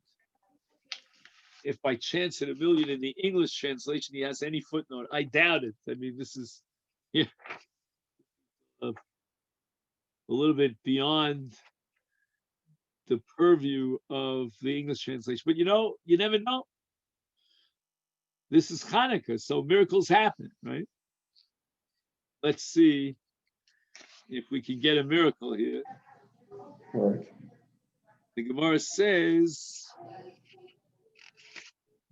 if by chance in a million in the English translation he has any footnote. I doubt it. I mean, this is a little bit beyond the purview of the English translation. But you never know. This is Hanukkah, so miracles happen, right? Let's see if we can get a miracle here. Right. The Gemara says,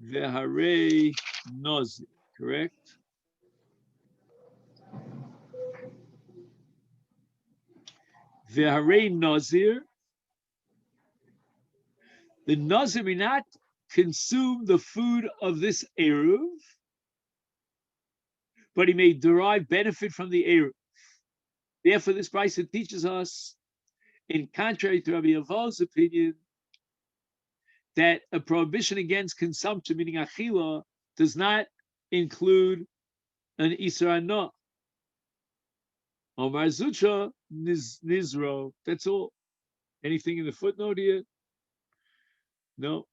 Veharei Nazir, correct? Veharei Nazir. The Nazir may not consume the food of this Eruv, but he may derive benefit from the Eruv. Therefore, this Brisa teaches us, in contrary to Rabbi Avo's opinion, that a prohibition against consumption, meaning achila, does not include an Isra Anah. Omar Zutra Nizro. That's all. Anything in the footnote here? No.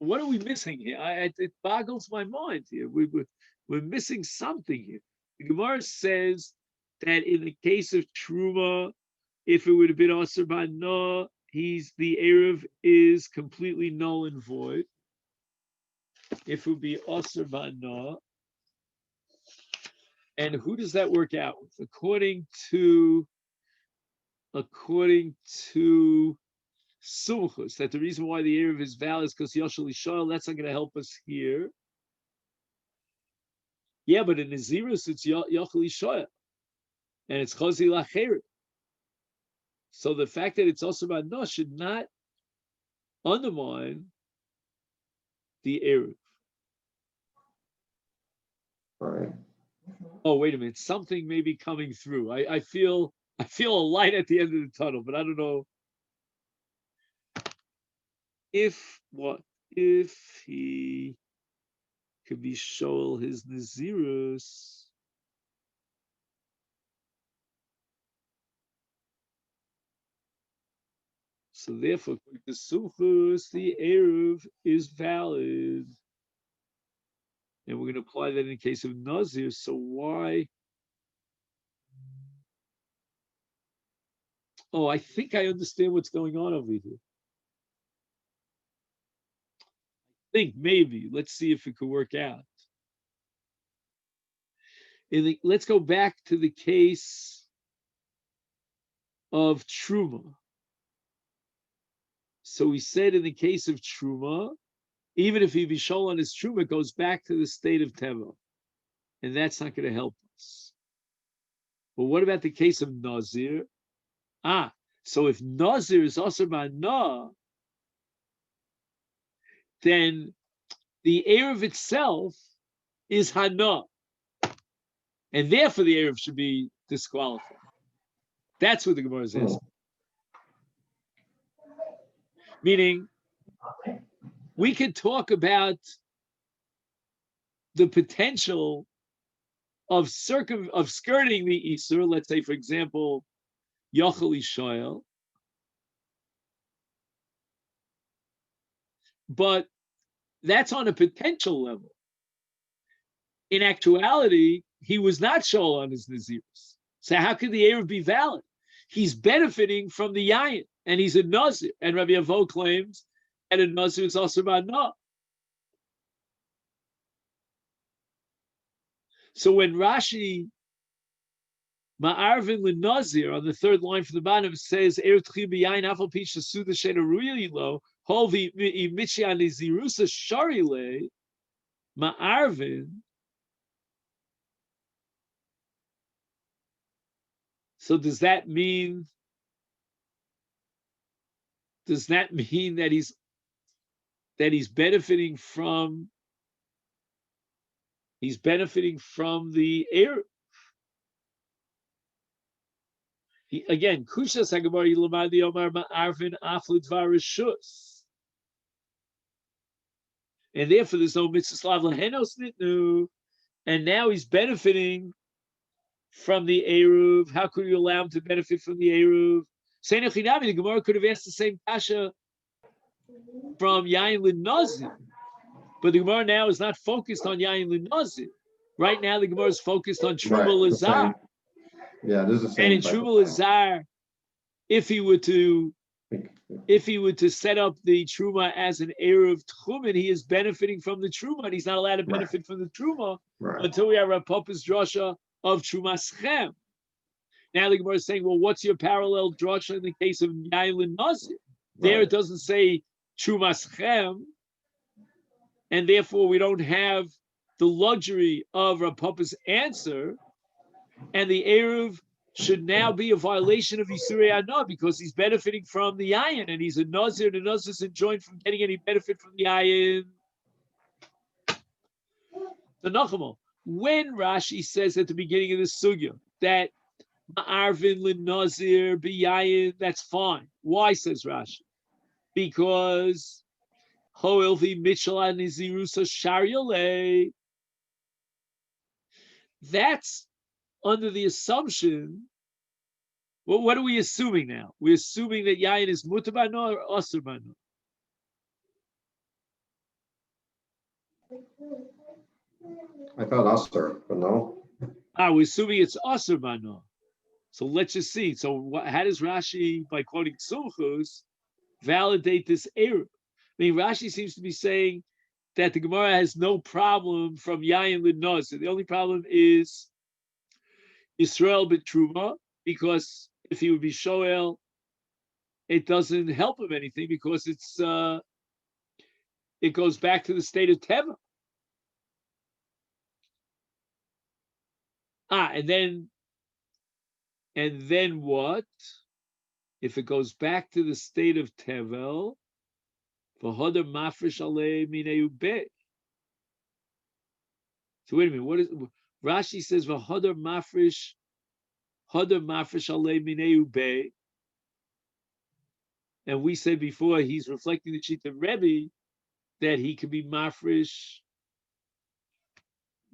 What are we missing here? It boggles my mind here. We're missing something here. The Gemara says that in the case of Truma, if it would have been Asr Ba'na, the Erev is completely null and void. If it would be Asr Ba'na, and who does that work out with? According to Sumchus, that the reason why the Erev is valid is because Yoshel Yishal. That's not going to help us here. Yeah, but in Nazirus, it's Yochel Yishal, and it's Chazi Lacheret. So the fact that it's also about no should not undermine the Erev. Right. Oh, wait a minute. Something may be coming through. I feel a light at the end of the tunnel, but I don't know if he could be shoel his Nazirus. So therefore, the Sumchus, the Eruv is valid. And we're going to apply that in the case of Nazir. So why? Oh, I think I understand what's going on over here. I think maybe. Let's see if it could work out. Let's go back to the case of Truma. So we said in the case of Truma, even if he bishol on his Truma, it goes back to the state of Teva. And that's not going to help us. But what about the case of Nazir? So if Nazir is also Mana, then the Erev itself is Hana. And therefore the Erev should be disqualified. That's what the Gemara is asking. Meaning, we could talk about the potential of skirting the Isur, let's say, for example, Yochel Yishael. But that's on a potential level. In actuality, he was not Shoel on his Nazirs. So how could the Erev be valid? He's benefiting from the Yayin, and he's a Nazir. And Rabbi Avo claims that a Nazir is also Mana. So when Rashi Ma'arvin l'Nazir on the third line from the bottom says Erev Tchim b'Yayin Afal Pish Suda Shena Ruyilo Holvi Michian Zirusa Sharile Ma'arvin. So does that mean that he's benefiting from the air? Again, Kushas Hagamari Lamadi Omar Ma'arvin Aflut Varishus. And therefore there's no mitzvah lahenos nitnu, and now he's benefiting from the Eruv. How could you allow him to benefit from the Eruv? The Gemara could have asked the same kasha from Yain L'Nazir, but the Gemara now is not focused on Yain L'Nazir. Right now, the Gemara is focused on Truma Lazar. Yeah, this is the same. And in Truma Lazar, if he were to set up the Truma as an Eruv Tchumen, he is benefiting from the Truma, and he's not allowed to benefit from the Truma until we have a Papa's drasha of Truma Schem. Now the Gemara is saying, well, what's your parallel drasha in the case of Yain L'Nazir? There it doesn't say Truma Schem, and therefore we don't have the luxury of Rav Papa's answer, and the Eruv should now be a violation of Yisurei Anah because he's benefiting from the Yayin, and he's a Nazir, and the Nazir is enjoined from getting any benefit from the Yayin. The Nachamo, when Rashi says at the beginning of the Sugya that Ma'arvin L'Nazir B'Yayin, that's fine. Why, says Rashi? Because Ho'il V'Mitchell Nizirusa Sharyale. That's under the assumption. Well, what are we assuming now? We're assuming that Yayin is Mutar B'No or Asur B'No. I thought Asur, but no. We're assuming it's Asur B'No. So let's just see. So how does Rashi, by quoting Sumchus, validate this error? I mean, Rashi seems to be saying that the Gemara has no problem from Yayin L'Nazir. The only problem is Yisrael B'Truma, because if he would be Shoel, it doesn't help him anything because it goes back to the state of Teva. And then what? If it goes back to the state of Tevel, v'hodar mafresh alei minei ubei. So wait a minute. What is Rashi says? V'hodar mafresh alei minei ubei. And we said before he's reflecting the sheet of Rebbe that he could be mafresh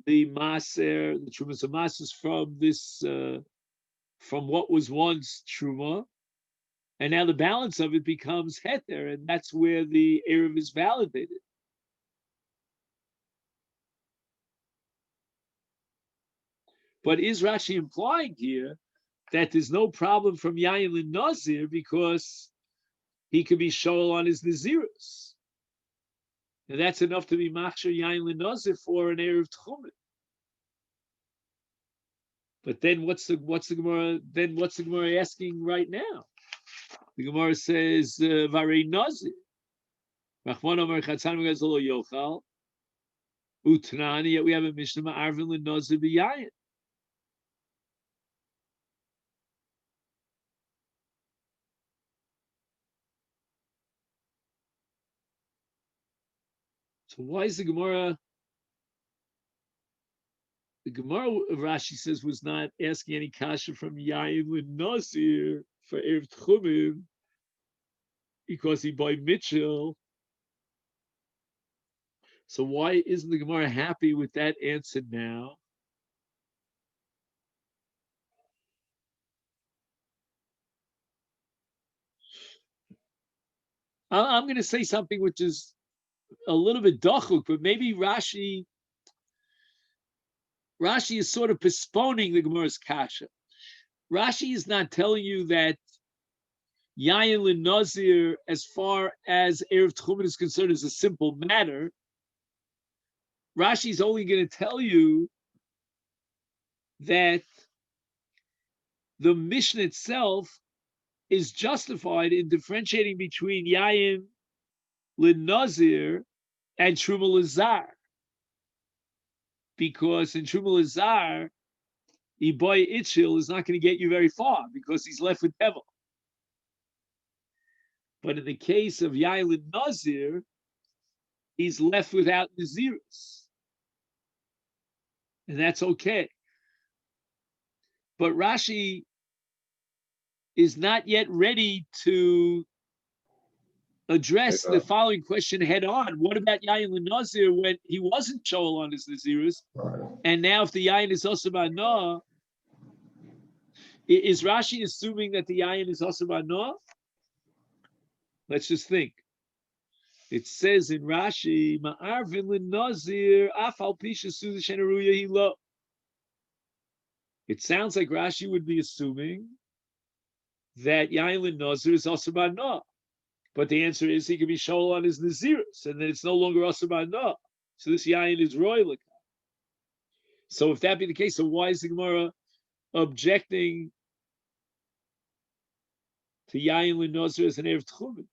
the maser, the trumas of masers from this. From what was once Truma, And now the balance of it becomes heter, and that's where the Erev is validated. But is Rashi implying here that there's no problem from Yayin Lin-Nazir because he could be shoal on his Nazirus? And that's enough to be Machshir Yayin Lin-Nazir for an Erev Tchumen. But then what's the Gemara asking right now? The Gemara says, Varei Nazir. Rachman Omer Chatzan Megazolo Yochal. Utnani, yet we have a Mishnah Ma'arvin Lin-Nazir B'Yayin. So why is the Gemara of Rashi says was not asking any kasha from Yayin Lin-Nazir for Erev Tchumen because he by Mitchell. So why isn't the Gemara happy with that answer now? I'm going to say something which is a little bit dachuk, but maybe Rashi is sort of postponing the Gemara's kasha. Rashi is not telling you that Yayin Lin-Nazir, as far as Erev Tchumen is concerned, is a simple matter. Rashi is only going to tell you that the Mishnah itself is justified in differentiating between Yayin Lin-Nazir and Truma Lazar. Because in Truma Lazar, Iboy Itchil is not going to get you very far because he's left with Hevel. But in the case of Yayin Lin-Nazir, he's left without Nazirus. And that's okay. But Rashi is not yet ready to address the following question head on. What about Yayin Lin-Nazir when he wasn't shoal on his Nazirus? And now if the Yayin is also Ba'na, is Rashi assuming that the Yayin is also Ba'na? Let's just think. It says in Rashi, Ma'arvin Lin-Nazir, Afal Pisha Suza Shenaruya Hilo. It sounds like Rashi would be assuming that Yayin Lin-Nazir is also Ba'na. But the answer is he can be shoal on his Nazirus, and then it's no longer also Ba'na. So this Yayin is royal. So if that be the case, so why is the Gemara objecting to Yayin Lin-Nazir as an Erev Tchumen?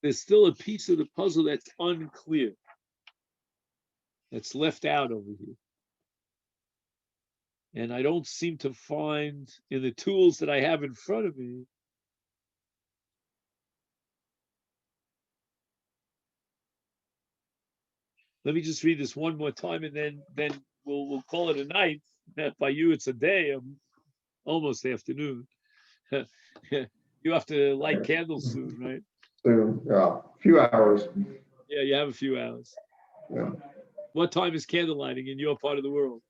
There's still a piece of the puzzle that's unclear, that's left out over here. And I don't seem to find in the tools that I have in front of me Let me just read this one more time, and then we'll call it a night. By you, it's a day. Almost afternoon. You have to light candles soon, right? Soon, yeah, a few hours. Yeah, you have a few hours. Yeah. What time is candle lighting in your part of the world?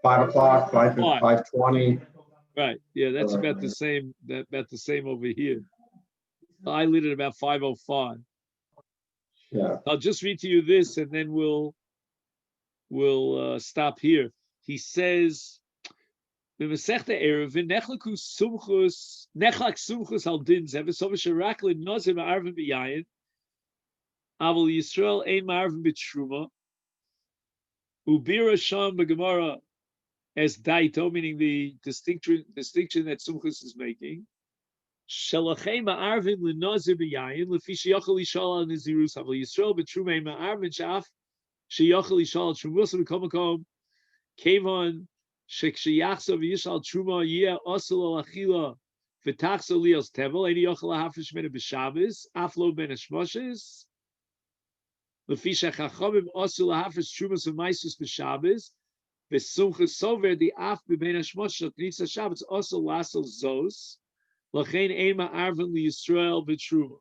5 o'clock, 5:20. Right. Yeah, that's about the same. About the same over here. I lit at about 5:05. Yeah. I'll just read to you this, and then we'll stop here. He says, "B'mesechta erevin nechlaku sumchus nechlak sumchus al din zevesover sherak l'nozir ma'arvin b'yayin aval Yisrael ein ma'arvin b'truma ubira sham b'gemara as daito," meaning the distinction that sumchus is making. Shalachay ma'arvin l'nozir b'yayin lefi sheyochel yishal al nizirus aval Yisrael b'truma ma'arvin shaf sheyochel yishal al trumos b'komakom kevon sheksheyachsav yishal truma yeh osel al achila v'tachso lios tevel eni yochel ha'hafish mena b'shabbos aflo ben hashmoshes lefi shechachamim osel ha'hafish trumas v'maisus b'shabbos v'sumchas sover the af b'ben hashmoshes knitza shabbos osel lasel zos Lachein ein ma'arvin liYisrael b'truma.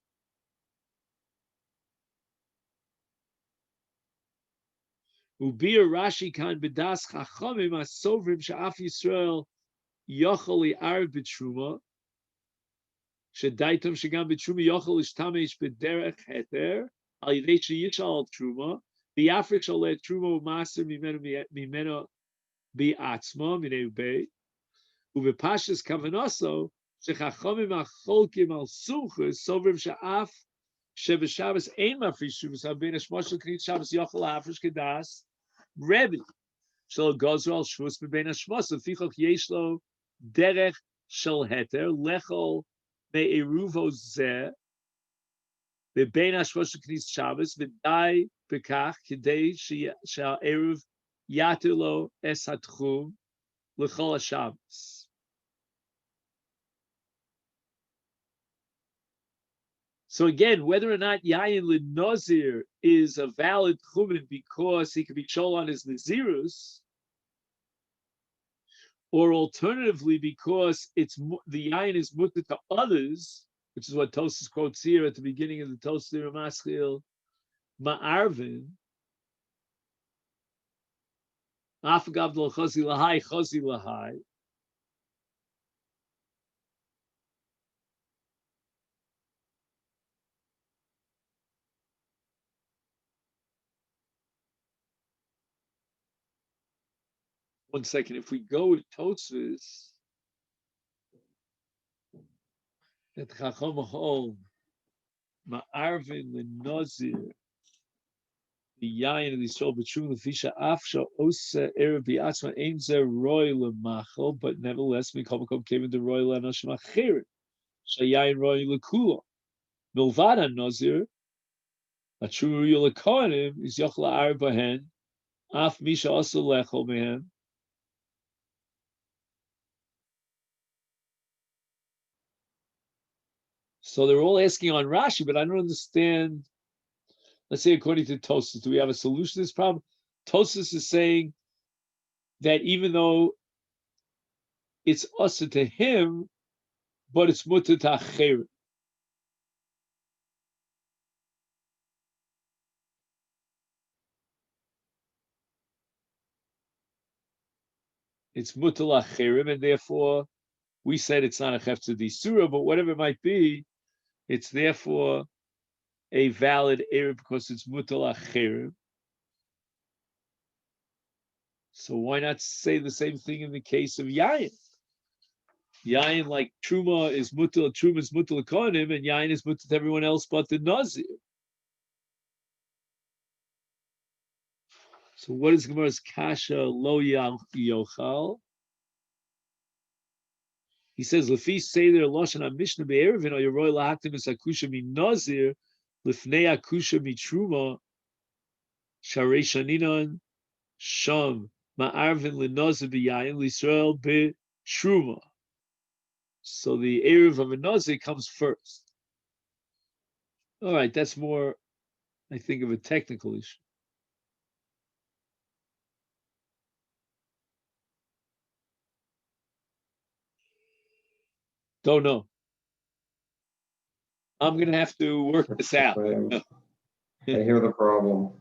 Ubir Rashi kan bedas chachamim asovrim she'af Yisrael yochel li'arv b'truma shedaitom shegam b'truma yochel ishtamesh b'derech heter al yidei sheyishal truma v'yafrik shal let truma u'maser mimeno bi'atzma minei ubei u'v'pashas kavanoso shechachamim acholkim al suchus sovrim she'af שבשבס אין מפריש שובס הבין השמושל קנית שבס יוכל להפריש כדס רבי שלא גוזר על שבוס בבין השמוס לפיכך יש לו דרך של התר לאכול בעירובו זה בבין השמושל קנית שבס ודי בכך כדי שהערב יתר לו אס התחום לכל השבס. So again, whether or not Yayin Lnazir is a valid chumin because he can be chol on his nazirus, or alternatively because it's the Yayin is mutter to others, which is what Tosfos quotes here at the beginning of the Tosfos Ramaschil, Ma'arvin, Afagav del Chazi Lahai. One second, if we go with Tosfos, that Chacham Hol, Ma'arvin L'Nazir, the Yayin of Yisrael B'Trum L'Fisha Afsha Osa Erev B'Atzma Ein Zer Roy L'Machal, but nevertheless Mikol Makom came into Roy L'Anoshim Achirim, Shayayin Roy L'Kula, Milvad HaNazir, Atrum Ruya L'Kohanim is Yoch La'ar Bahen, Af Misha Osa Lechol Mehem. So they're all asking on Rashi, but I don't understand. Let's say according to Tosfos, do we have a solution to this problem? Tosfos is saying that even though it's usher to him, but it's mutter to acherim. It's mutter acherim, and therefore we said it's not a hefzer d'isura, but whatever it might be, it's therefore a valid erev because it's mutter acherim. So why not say the same thing in the case of Yayin? Yayin, like Truma is mutter l'kohanim, and Yayin is mutter to everyone else but the Nazir. So what is Gemara's kasha lo yochal? He says, "Lefi seder loshan hamishna be'erevin or yeroy lahaktim es akusha mi nazir lifnei akusha mi truma sharei shaninon sham ma'arvin lenazir b'yayin Lisrael be'truma." So the erev of a nazir comes first. All right, that's more, I think, of a technical issue. Don't know. I'm going to have to work this out. I hear the problem.